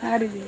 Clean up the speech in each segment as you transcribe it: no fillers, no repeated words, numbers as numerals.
Hadi ji.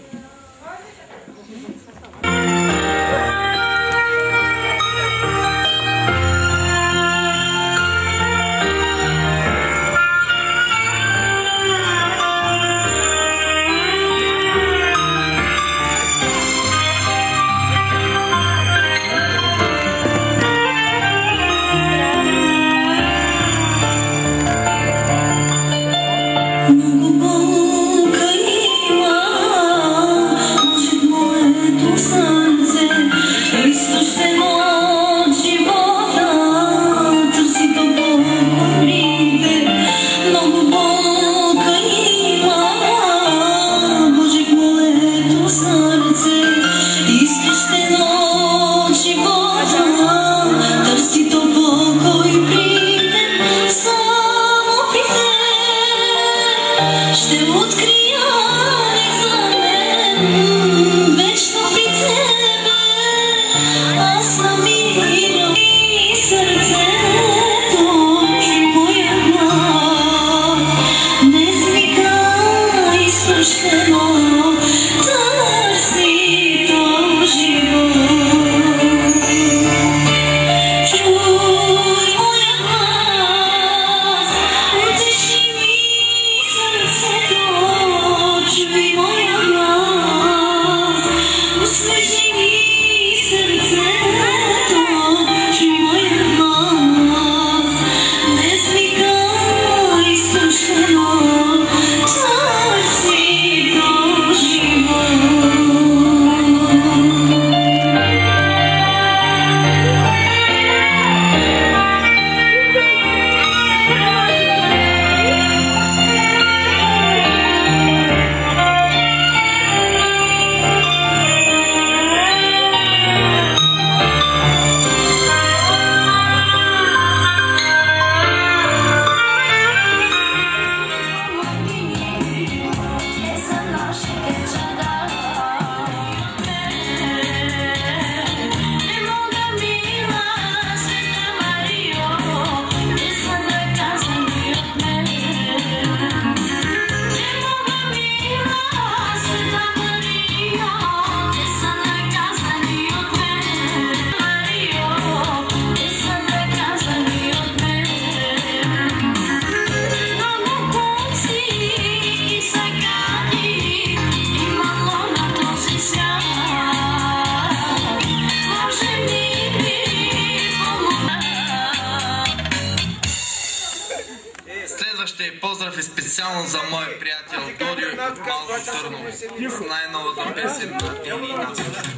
Следващия поздрав е специално за мой приятел Додио от Малко Търново с най-новата песен на Ени Насов.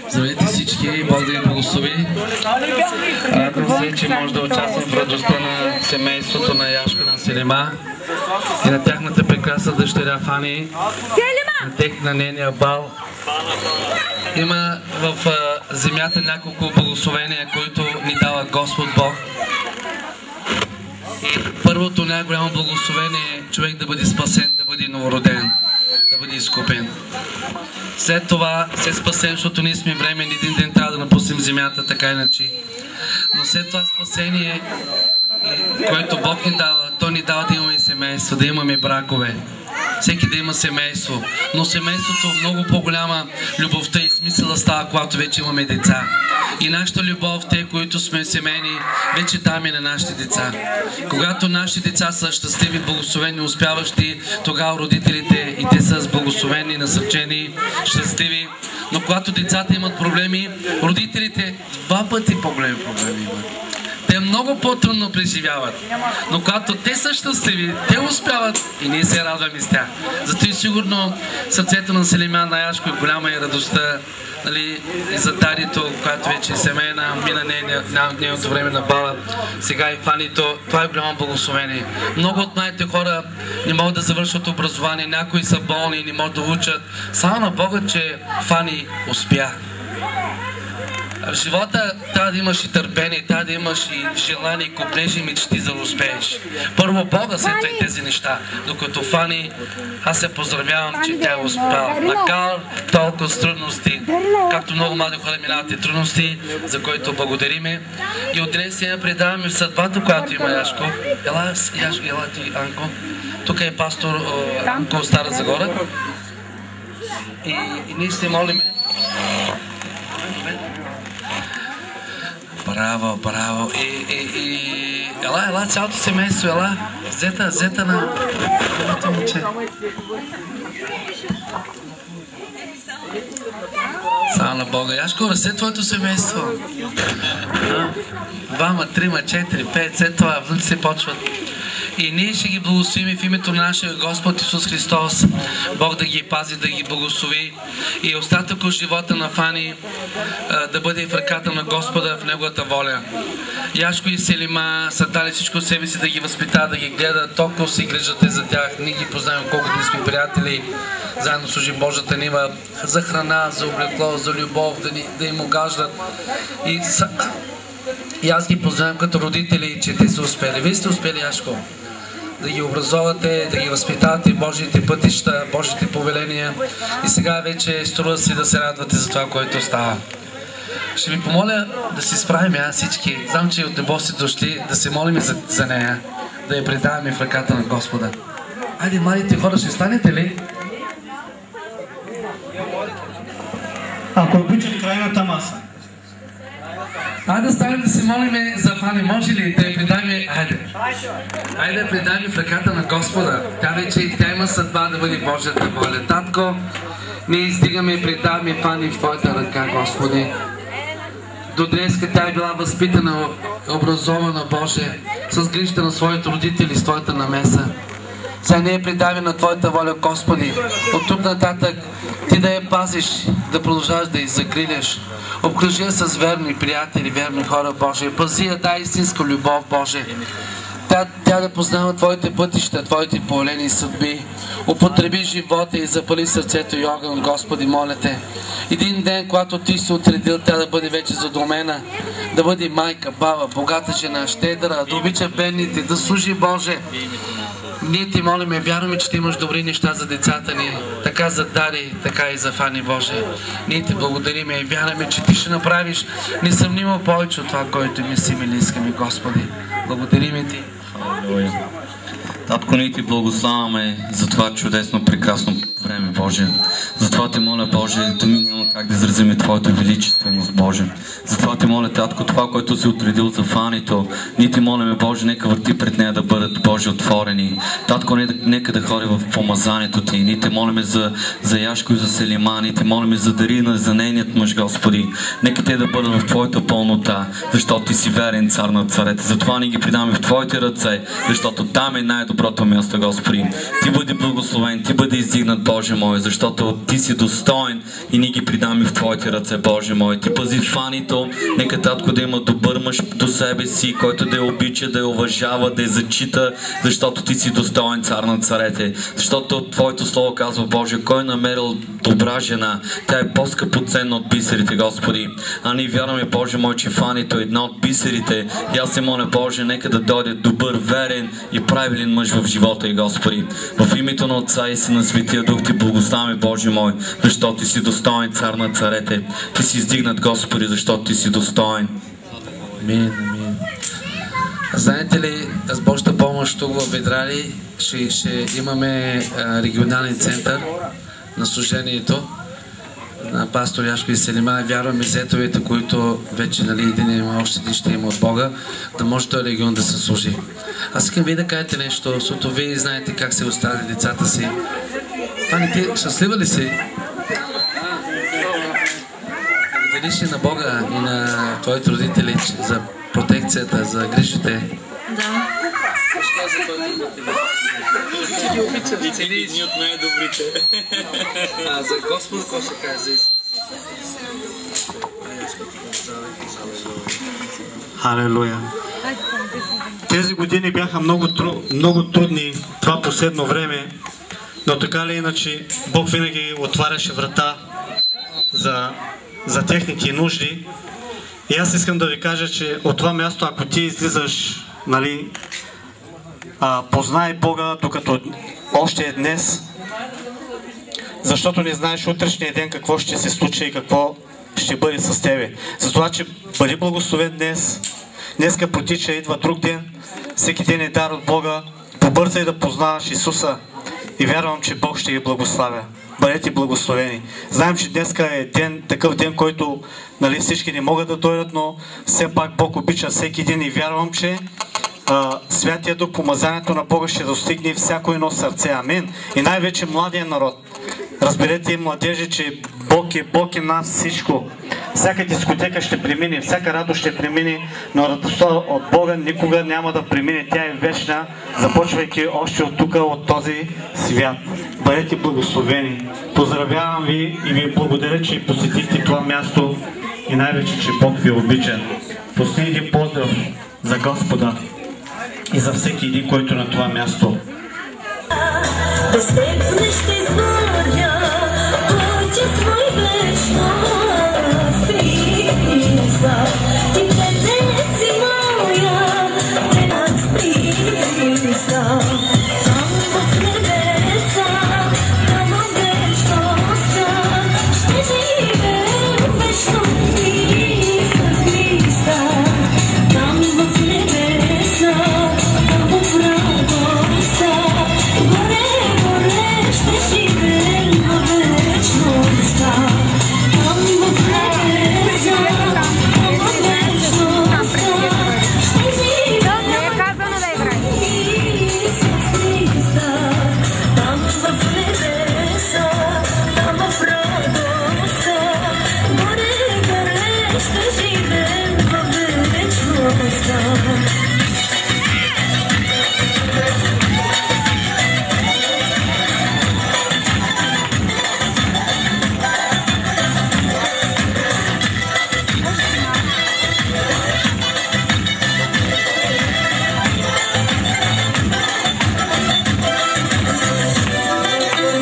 Здравейте всички, Бог да ви благослови. Радвам се, че може да участвам в радостта на семейството на Яшко и на Селима и на тяхната прекрасна дъщеря Фани, на нейния бал. Има в земята няколко благословения, които ни дава Господ Бог. И първото най-голямо благословение е човек да бъде спасен, да бъде новороден, да бъде изкупен. След това се спасем, защото ние сме временни, един ден трябва да напуснем земята, така иначе. Но след това спасение, което Бог ни дава, Той ни дава да имаме семейство, да имаме бракове. Всеки да има семейство. Но семейството много по-голяма любовта и смисъла става, когато вече имаме деца. И нашата любов, те, които сме семейни, вече даваме на нашите деца. Когато нашите деца са щастливи, благословени, успяващи, тогава родителите и те са благословени, насърчени, щастливи. Но когато децата имат проблеми, родителите два пъти по-големи проблеми имат. Те много по-трудно преживяват. Но когато те са щастливи, те успяват и ние се радваме с тях. Зато и сигурно сърцето на Селима, на Яшко е голяма и радостта, нали, и за Дарито, която вече е семейна, мина нейното време на бала, сега и Фанито. Това е голямо благословение. Много от младите хора не могат да завършат образование, някои са болни и не могат да учат. Само на Бога, че Фани успя. В живота трябва да имаш и търпение, трябва да имаш и желание, купнежи и мечти, за да успееш. Първо Бога, след това и тези неща. Докато Фани, аз се поздравявам, че тя е успяла. Макар толкова с трудности, както много млади хора минават и трудности, за които благодариме. И от днес я предаваме в съдбата, която има Яшко. Ела, Яшко, ела ти, Анко. Тук е пастор Анко от Стара Загора. И ние ще молим. Браво, браво. Ела, цялото семейство, ела. Зета на моето момче. Слава на Бога. Яшко, разсе твоето семейство. 2, 3, 4, 5, след това внуци почват. И ние ще ги благословим в името на нашия Господ Исус Христос. Бог да ги пази, да ги благослови. И остатък от живота на Фани да бъде в ръката на Господа, в Неговата воля. Яшко и Селима са дали всичко от себе си да ги възпитават, да ги гледат. Толкова си грижате за тях. Ние ги познаваме колкото сме приятели. Заедно служим Божията нива за храна, за облекло, за любов, да им огаждат. И аз ги познавам като родители, че те са успели. Вие сте успели, Яшко, да ги образовате, да ги възпитавате Божиите пътища, Божиите повеления. И сега вече струва си да се радвате за това, което става. Ще ви помоля да се справим всички. Знам, че от любов сте дошли, да се молим за нея, да я предаваме в ръката на Господа. Айде, младите хора, ще станете ли? Ако обичат крайната маса. Айде да станем да се молиме за Фани. Може ли да я предаваме? Айде да предаваме в ръката на Господа. Тя има съдба да бъде Божията воля. Татко, ние издигаме и предаваме Фани в Твоята ръка, Господи. До днеска тя е била възпитана, образована, Боже, с грижата на своите родители, с Твоята намеса. Сега не я предаваме на Твоята воля, Господи. От тук нататък Ти да я пазиш, да продължаваш да я закриляш. Обкръжи я с верни приятели, верни хора, Боже. Пази я, дай истинска любов, Боже. Тя да познава Твоите пътища, Твоите повелени съдби. Употреби живота и запали сърцето и огън, Господи, моля Те. Един ден, когато Ти се отредил, тя да бъде вече задумена, да бъде майка, баба, богата жена, щедра, да обича бедните, да служи, Боже. Ние Ти молиме, вярваме, че Ти имаш добри неща за децата ни, така за Дари, така и за Фани, Боже. Ние Ти благодариме и вярваме, че Ти ще направиш несъмнимо повече от това, което мислим или искаме, Господи. Благодариме Ти. Татко, ние Ти благославяме за това чудесно, прекрасно време, Боже. Затова те моля, Боже, да ми няма как да изразиме Твоята величественост, Боже. Затова те моля, Татко, това, което си отредил за Фанито, ние ти молиме, Боже, нека врати пред нея да бъдат, Боже, отворени. Татко, нека да ходи в помазанието Ти. Ние те молиме за Яшко и за Селима, ние те молиме за Дарина, за нейният мъж, Господи. Нека те да бъдат в Твоята пълнота, защото Ти си верен цар на царете. Затова ни ги придаме в Твоите ръце, защото там е най-доброто място, Господи. Ти бъди благословен, Ти бъди издигнат, Боже мой, защото Ти си достоен и ни ги придаме в Твоите ръце, Боже мой. Ти пази Фанито, нека Татко да има добър мъж до себе си, който да я обича, да я уважава, да я зачита, защото Ти си достоен цар на царете. Защото Твоето слово казва, Боже, кой е намерил добра жена, тя е по-скъпоценна от бисерите, Господи. А ние вярваме, Боже мой, че Фанито е една от бисерите. И аз се моля, Боже, нека да дойде добър, верен и правилен мъж в живота и, Господи. В името на Отца и Сина Светия Дух Ти благославяме, Боже мой, защото Ти си достоен цар на царете. Ти си издигнат, Господи, защото Ти си достоен. Амин, амин. Знаете ли, с Божията помощ тук в Ведрали ще имаме регионален център на служението на пастор Яшко и Селима. Вярваме зетовете, които вече, нали, един има, още един ще има от Бога, да може този регион да се служи. Аз искам ви да кажете нещо, защото вие знаете как се оставили децата си. Фани, ти щастлива ли си? Благодариш ли на Бога и на твоите родители за протекцията, за грижите? Да. Че ги обичат. И цели едни от най-добрите. А за Господ, какво ще кажа за Исус? Халелуя. Тези години бяха много трудни, това последно време, но така ли иначе Бог винаги отваряше врата за техните нужди. И аз искам да ви кажа, че от това място, ако ти излизаш, нали, познай Бога, докато още е днес, защото не знаеш утрешния ден какво ще се случи и какво ще бъде с тебе. Затова, че бъди благословен днес, днеска протича, идва друг ден, всеки ден е дар от Бога, побързай да познаваш Исуса и вярвам, че Бог ще ги благославя. Бъдете благословени. Знаем, че днеска е такъв ден, който, нали, всички не могат да дойдат, но все пак Бог обича всеки ден и вярвам, че Святия Дух, помазанието на Бога ще достигне всяко едно сърце. Амин. И най-вече младия народ. Разберете, младежи, че Бог е над всичко. Всяка дискотека ще премине, всяка радост ще премине, но радостта от Бога никога няма да премине. Тя е вечна, започвайки още от тук, от този свят. Бъдете благословени. Поздравявам ви и ви благодаря, че посетихте това място и най-вече, че Бог ви обича. Последния поздрав за Господа и за всеки един, който е на това място. Без теб не ще сбърня, очи свой вечно спризна. Ти не си моя, те над спризна. Там в небеса, там в вечността, ще живеем вечно с Христа. Там в небеса, там в радостта, горе ще живеем в вечността. Там в небеса, там в вечността, ще живеем с Христа. Там в небеса, там в радостта, горе ще живеем в вечността.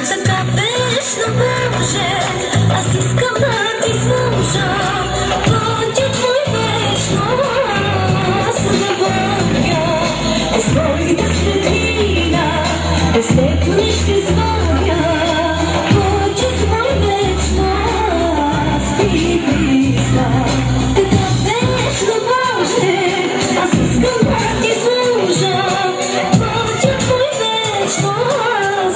Така вечно, Боже, аз искам да ти служа. Пътя твой вечно аз забавя. Без твоята светлина, без теб не ще звъня. Пътя твой вечно аз Христа. Така вечно, Боже, аз искам да ти служа. Пътя твой вечно аз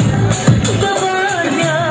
забавя.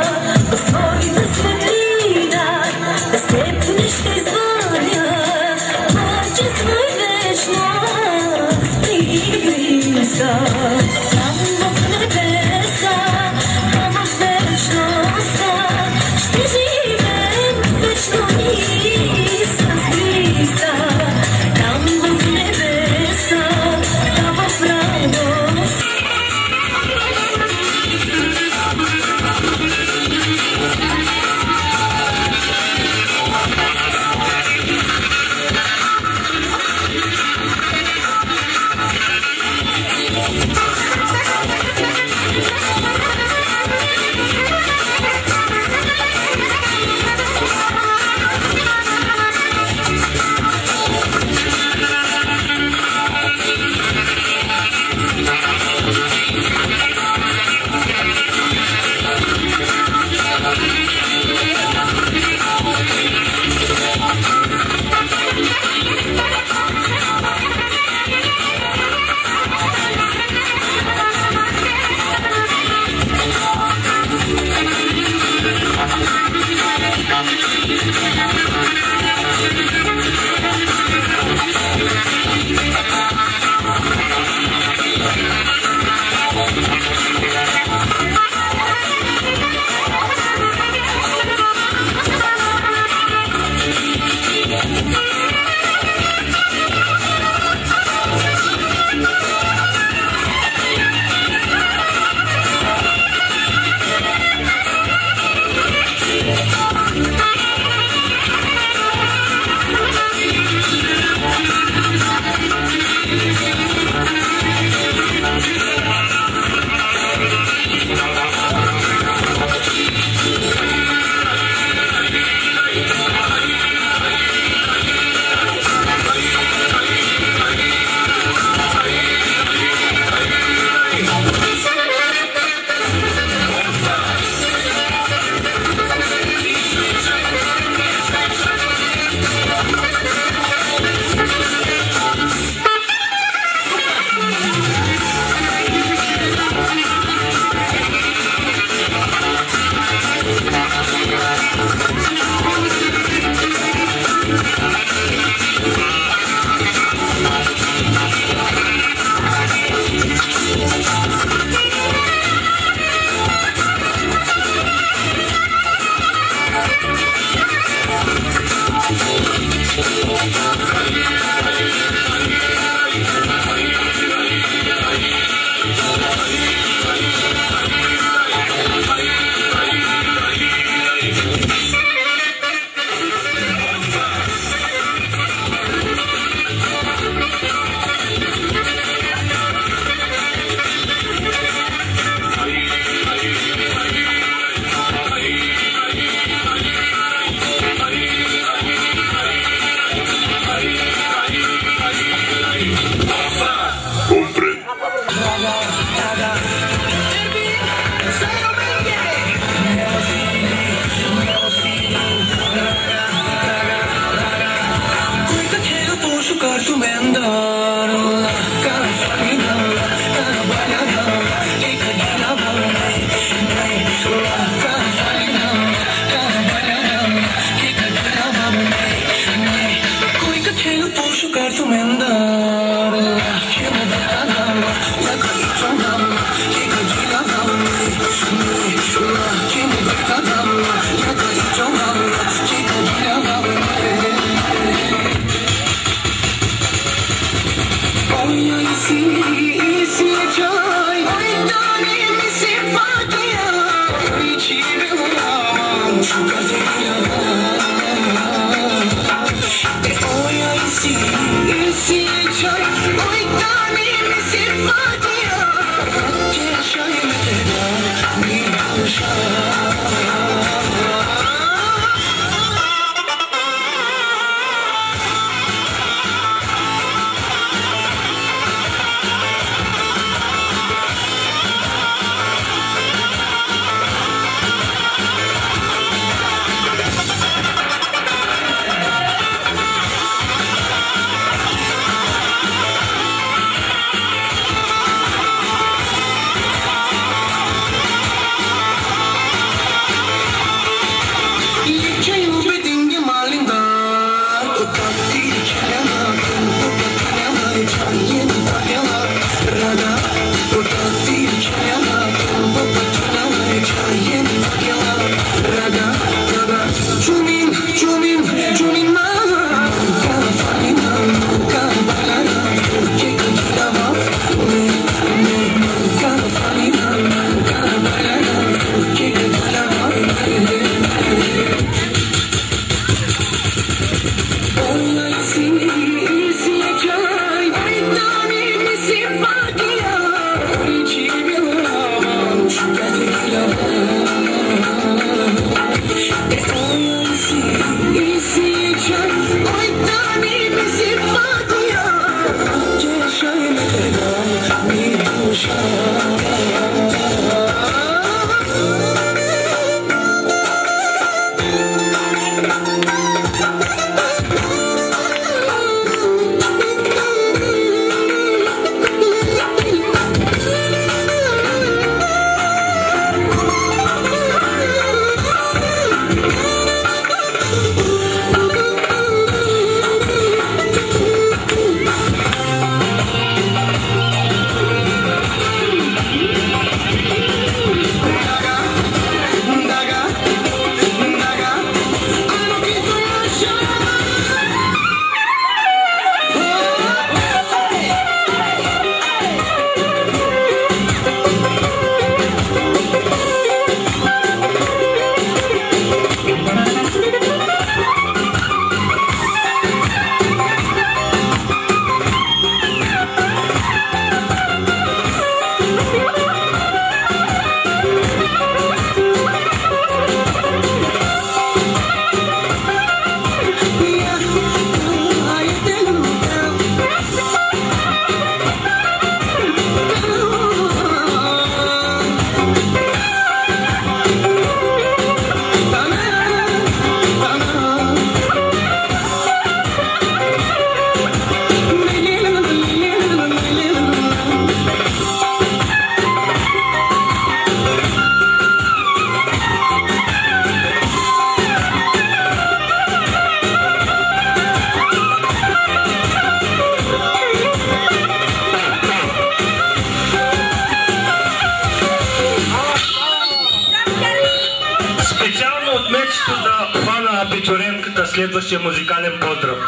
Следващия музикален поздрав.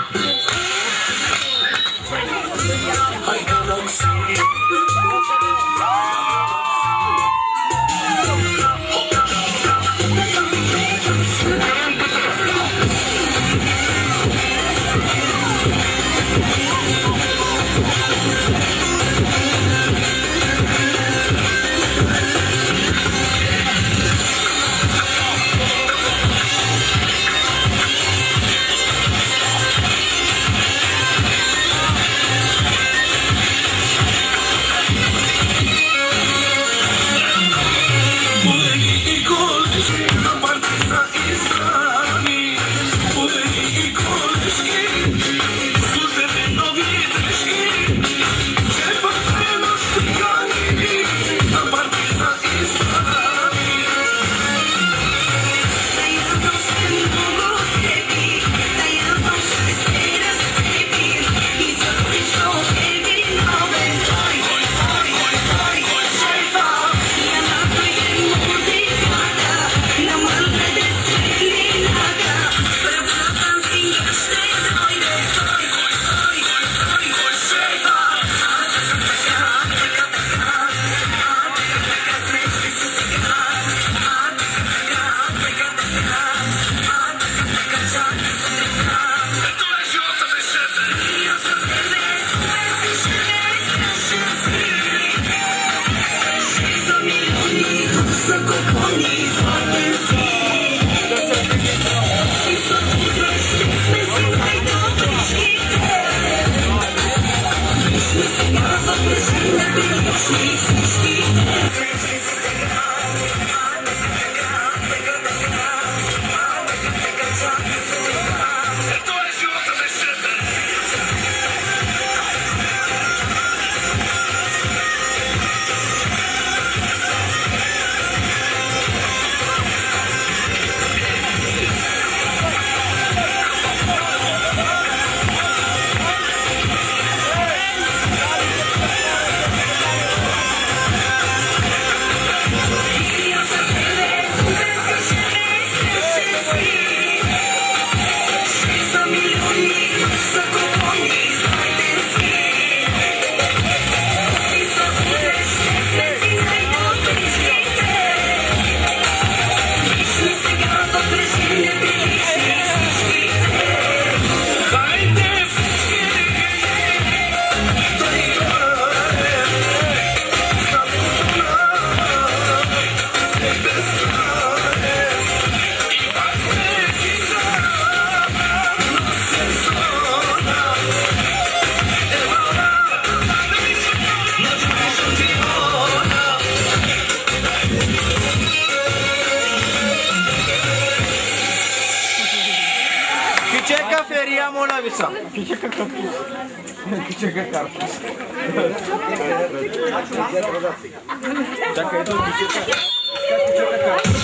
Лавица.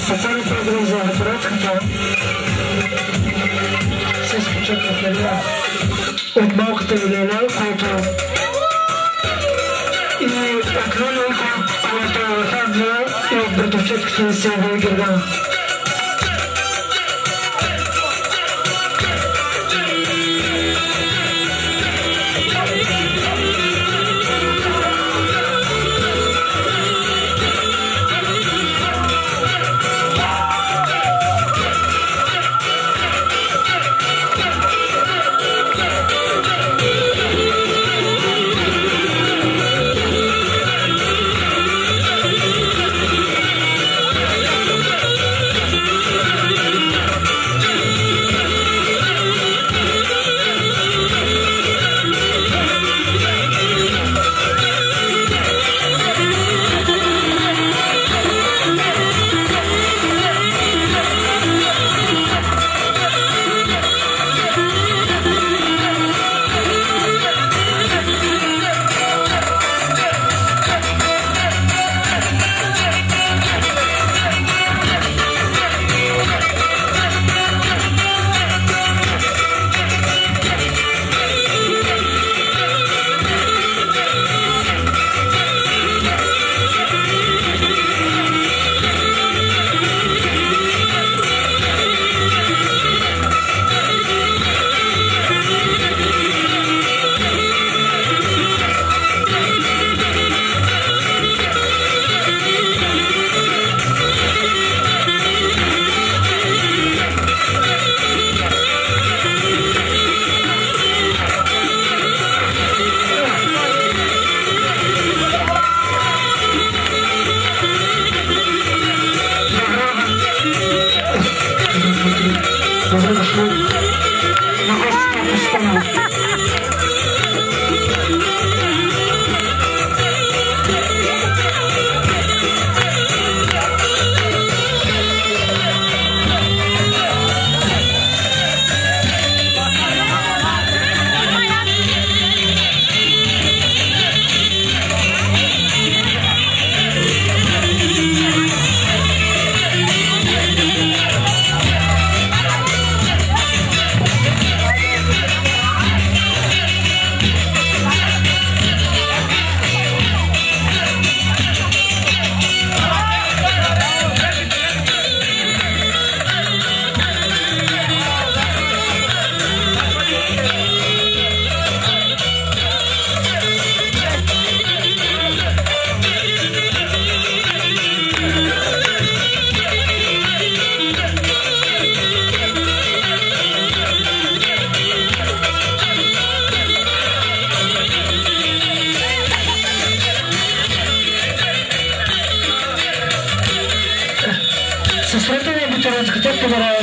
Специално продължава поръчката с почетна ферия от малката Лиляна, която и от Лиленко, която е в Англия, и от братовчетката на Сева и Гергана.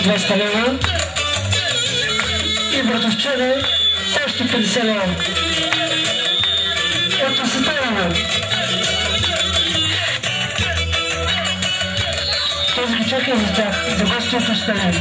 200 лева и братовчене още 50 лева. Ето се тайна. Този ги чакай за тях, за гостите остане.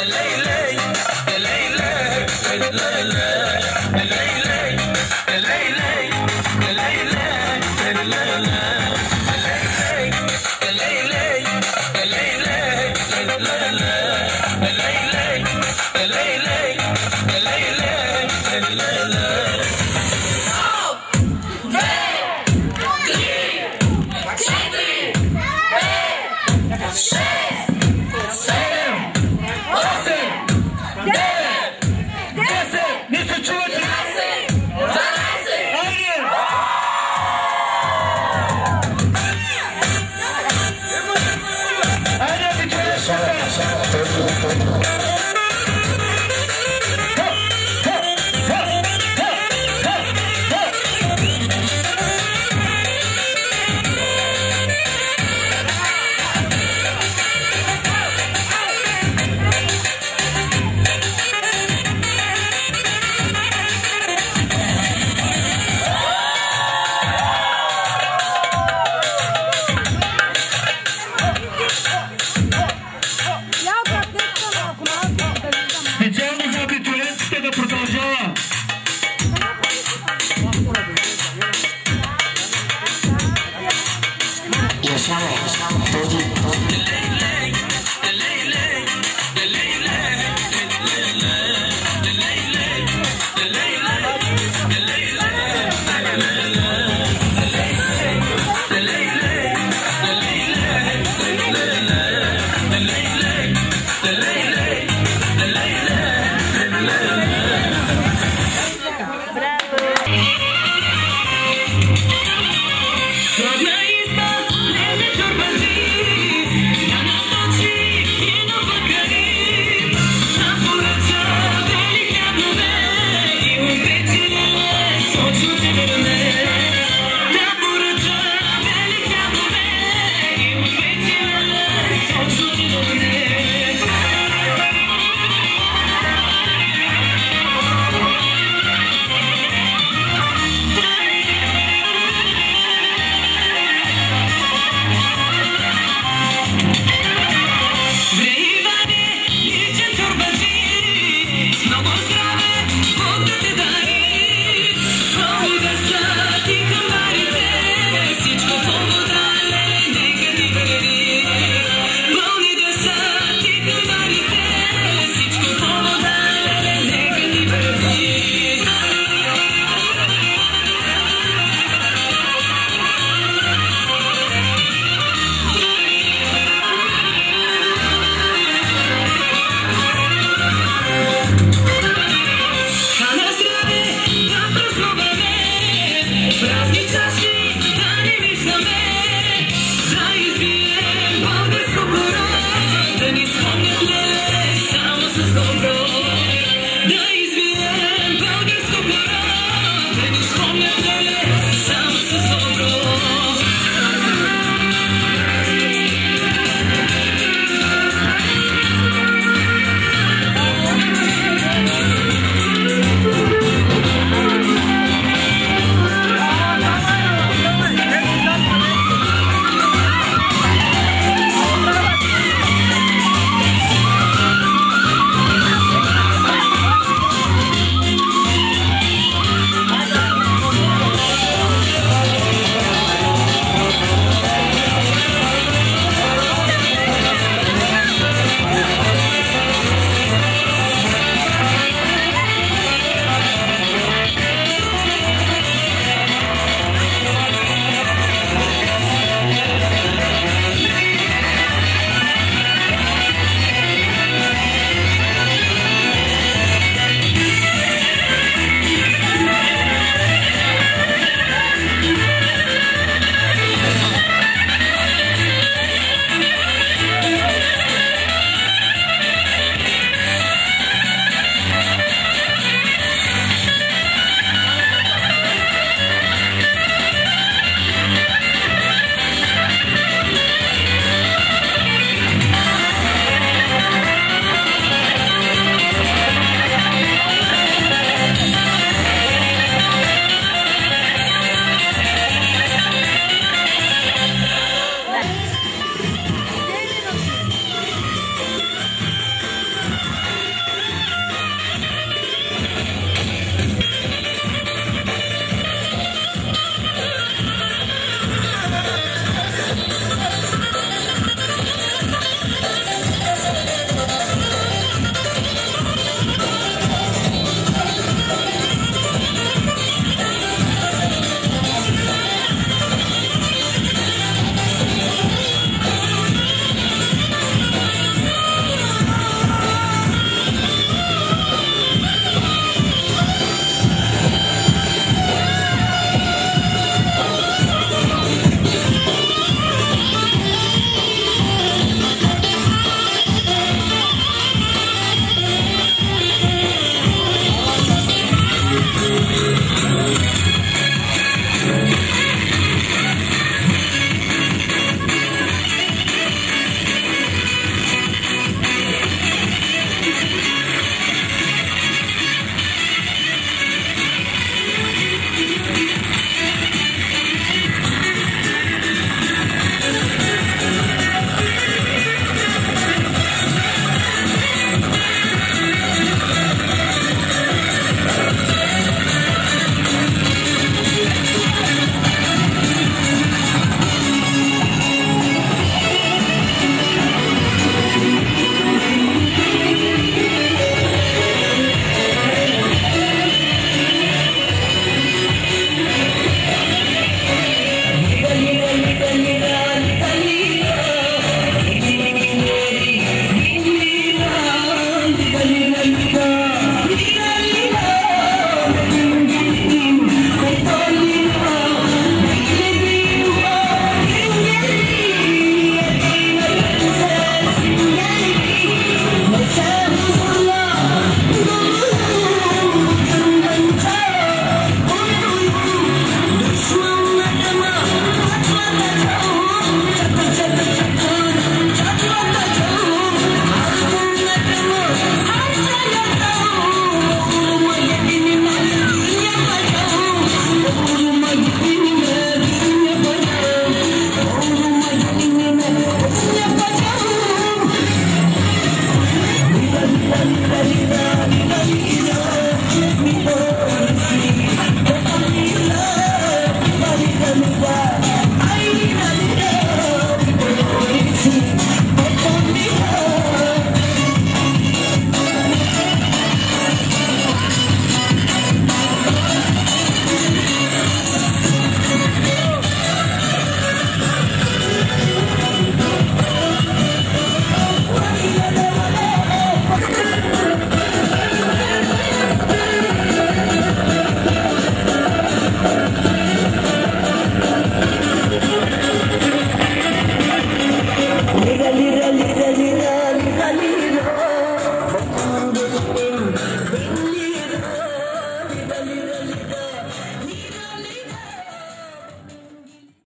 Lay, lay, lay, lay, lay, lay, lay.